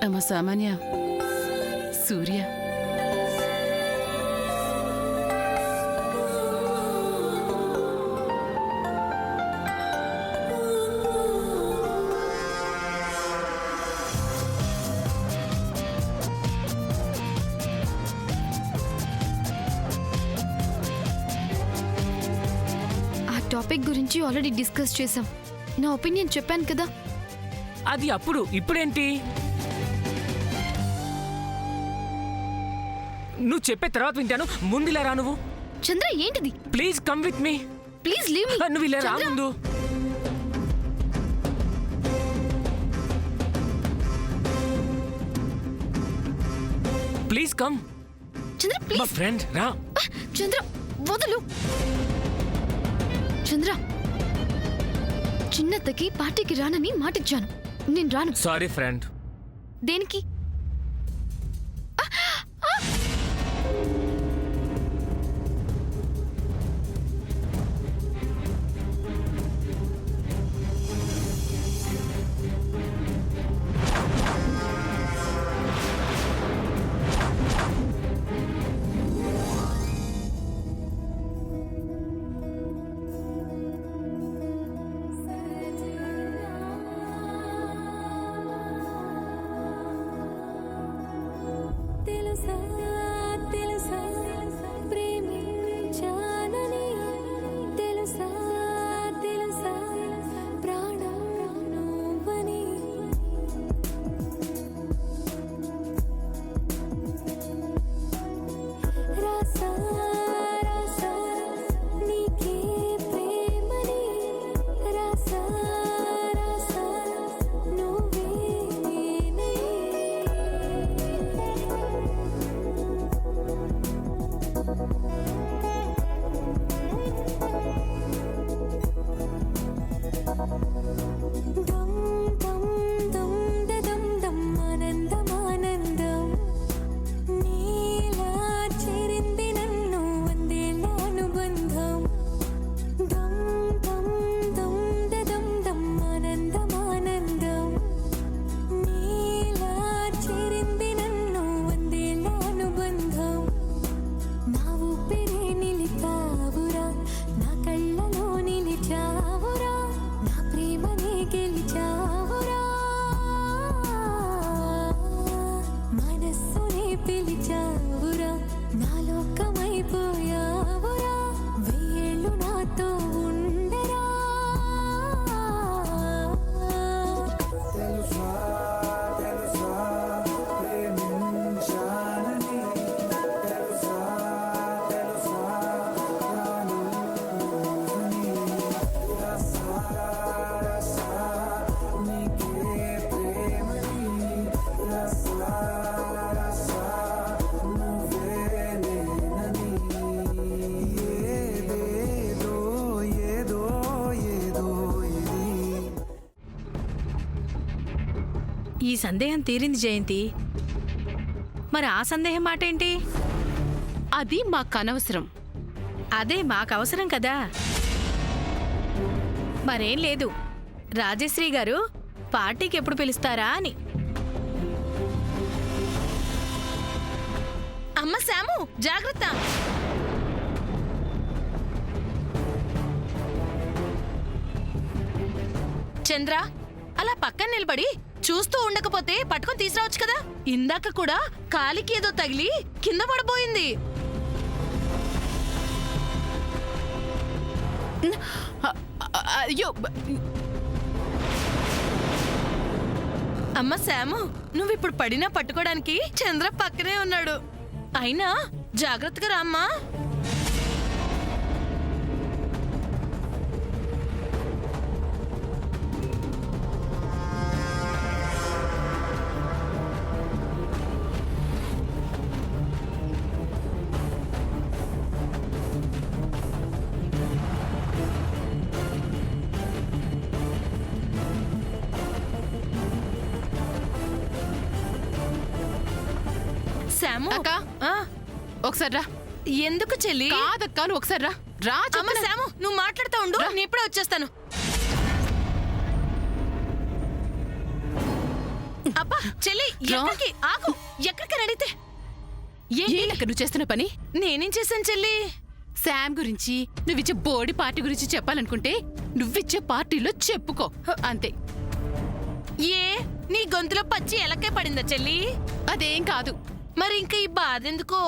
అమ్మ సామాన్య, సూర్య టాపిక్ గురించి ఆల్రెడీ డిస్కస్ చేసాం. నా ఒపీనియన్ చెప్పాను కదా. అది అప్పుడు, ఇప్పుడేంటి? నువ్వు చెప్పే తర్వాత వింటాను. ముందు ఇలా రా. నువ్వు చంద్ర ఏంటిది? Please come with me. Please leave me. నువ్వు ఇలా రా ముందు. Please come. Chandra please. మా ఫ్రెండ్ రా. చంద్ర వదలు. చంద్ర, చిన్నత్తకి పార్టీకి రానని మాటిచ్చాను. నేను రాను. Sorry friend. దేనికి? ఈ సందేహం తీరింది జయంతి. మరి ఆ సందేహం మాట ఏంటి? అది మాకనవసరం. అదే మాకవసరం కదా. మరేం లేదు, రాజశ్రీ గారు పార్టీకి ఎప్పుడు పిలుస్తారా అని. అమ్మ శాము, జాగ్రత్త. చంద్ర, అలా పక్కన నిలబడి చూస్తూ ఉండకపోతే పట్టుకొని తీసుకురావచ్చు కదా. ఇందాక కూడా కాలికి ఏదో తగిలి కింద పడిపోయింది. అయ్యో అమ్మ శాము, నువ్విప్పుడు పడినా పట్టుకోవడానికి చంద్ర పక్కనే ఉన్నాడు. అయినా జాగ్రత్తగా రామ్మా. శాము, అక్క ఒకసారి రా. ఎందుకు చెల్లి? కాదక్క, నువ్వు ఒకసారి రా. రా అమ్మ శాము, నువ్వు మాట్లాడుతూ ఉండు, నేను ఇప్పుడే వచ్చేస్తాను. అబ్బా చెల్లి రా. ఎక్కడికి ఆగు ఎక్కడికి అడిగితే ఏంటక్క నువ్వు చేస్తున్న పని? నేనేం చేశాను చెల్లి? శామ్ గురించి నువ్విచ్చే బోడి పార్టీ గురించి చెప్పాలనుకుంటే నువ్విచ్చే పార్టీలో చెప్పుకో అంతే. ఏ నీ గొంతులో పచ్చి ఎలక్కే పడిందా చెల్లి? అదేం కాదు. మరి ఇంకా ఈ బాధ ఎందుకో?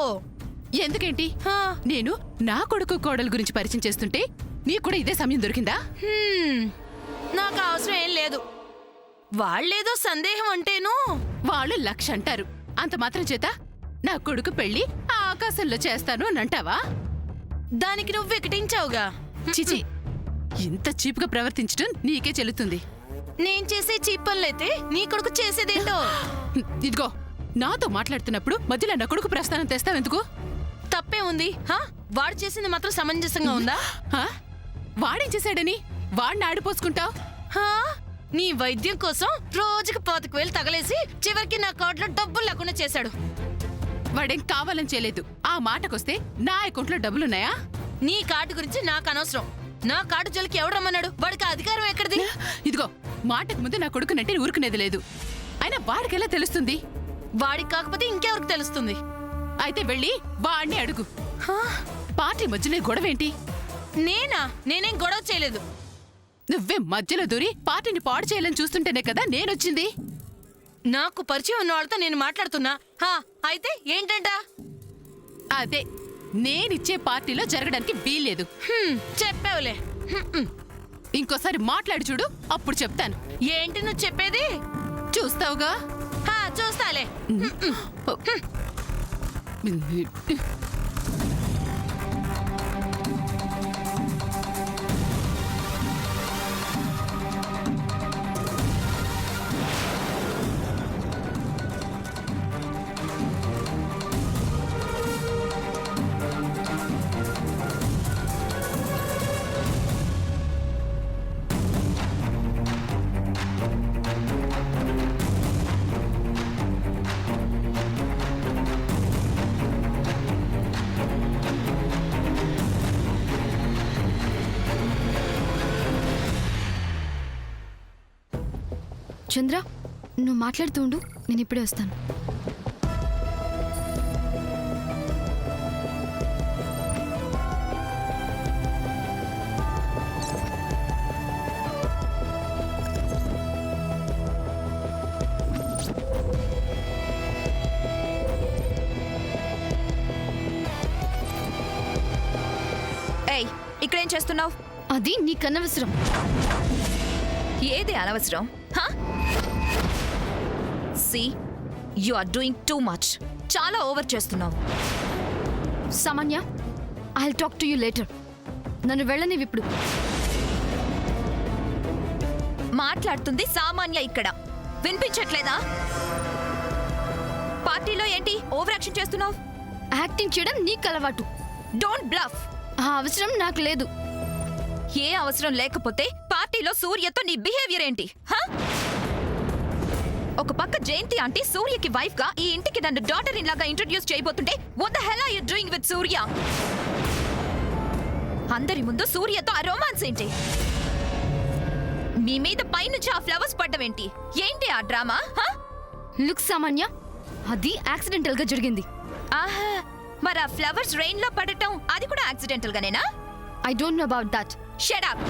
ఎందుకేంటి? హా, నేను నా కొడుకు కోడలు గురించి పరిచయం చేస్తుంటే నీకు కూడా ఇదే సమయం దొరికిందా? నాకు అవసరం ఏం లేదు. వాళ్ళేదో సందేహం అంటేను. వాళ్ళు 1,00,000 అంటారు. అంత మాత్రం చేత నా కొడుకు పెళ్లి ఆకాశంలో చేస్తాను అని అంటావా? దానికి నువ్వు వికటించావుగా. చిచి, ఇంత చీపుగా ప్రవర్తించడం నీకే చెల్లుతుంది. నేను చేసే చీప్ పనులైతే నీ కొడుకు చేసేదేంటో. ఇదిగో, నాతో మాట్లాడుతున్నప్పుడు మధ్యలో నా కొడుకు ప్రస్థానం తెస్తావెందుకు? తప్పే ఉంది. హా, వాడు చేసింది మాత్రం సమంజసంగా ఉందా? హా? వాడేం చేశాడని వాడిని ఆడిపోసుకుంటావు? హా, నీ వైద్యం కోసం రోజుకి 25,000 తగలేసి చివరికి నా అకౌంట్లో డబ్బులు లేకుండా చేశాడు. వాడేం కావాలని చేయలేదు. ఆ మాటకొస్తే నా అకౌంట్లో డబ్బులున్నాయా? నీ కార్డు గురించి నాకు అనవసరం. నా కార్డు జోలికి ఎవడు రమ్మన్నాడు? వాడికి అధికారం ఎక్కడిది? ఇదిగో, మాటకు ముందు నా కొడుకునంటే ఊరుకునేది లేదు. అయినా వాడికెలా తెలుస్తుంది? వాడికి కాకపోతే ఇంకెవరికి తెలుస్తుంది? అయితే వెళ్ళి వాడిని అడుగు. హా, పార్టీ మధ్యలో గొడవేంటి? నేనేం గొడవ చేయలేదు. నువ్వే మధ్యలో దూరి పార్టీని పాడు చేయాలని చూస్తుంటేనే కదా నేనొచ్చింది. నాకు పరిచయం ఉన్న వాళ్ళతో నేను మాట్లాడుతున్నా. హా, అయితే ఏంటంట? అదే, నేనిచ్చే పార్టీలో జరగడానికి వీల్లేదు. చెప్పావులే. ఇంకోసారి మాట్లాడి చూడు, అప్పుడు చెప్తాను. ఏంటి నువ్వు చెప్పేది? చూస్తావుగా. హా, చూస్తాలే. చంద్ర, నువ్వు మాట్లాడుతూ ఉండు, నేను ఇప్పుడే వస్తాను. ఏయ్, ఇక్కడేం చేస్తున్నావు? అది నీకనవసరం. ఏది అనవసరం? See, you are doing too much. చాలా ఓవర్ చేస్తున్నావు. Samanya, I talk to you later. నన్ను వెళ్ళనివి ఇప్పుడు. మాట్లాడుతుంది సామాన్య ఇక్కడ. వినిపించట్లేదా? పార్టీలో ఏంటి ఓవర్ యాక్షన్ చేస్తున్నావు? యాక్టింగ్ చేయడం నీకు అలవాటు. Don't bluff. ఆ అవసరం నాకు లేదు. ఏ అవసరం లేకపోతే పార్టీలో సూర్యతో నీ బిహేవియర్ ఏంటి? ఒక పక్క జయంతి ఆంటీ సూర్యకి వైఫ్ గా ఈ ఇంటికి నన్ను డాటర్ ఇన్ లాగా ఇంట్రొడ్యూస్ చేయబోతుంటే what the hell are you doing with Surya? అందరి ముందు సూర్యతో ఆ రొమాన్స్ ఏంటి? మీ మీద పైనుంచి ఆ ఫ్లవర్స్ పడ్డవేంటి? ఏంటి ఆ డ్రామా? లుక్ సామాన్య, అది యాక్సిడెంటల్ గా జరిగింది. ఆహా, మరి ఆ ఫ్లవర్స్ రెయిన్ లో పడటం అది కూడా యాక్సిడెంటల్ గానేనా? I don't know about that. Shut up.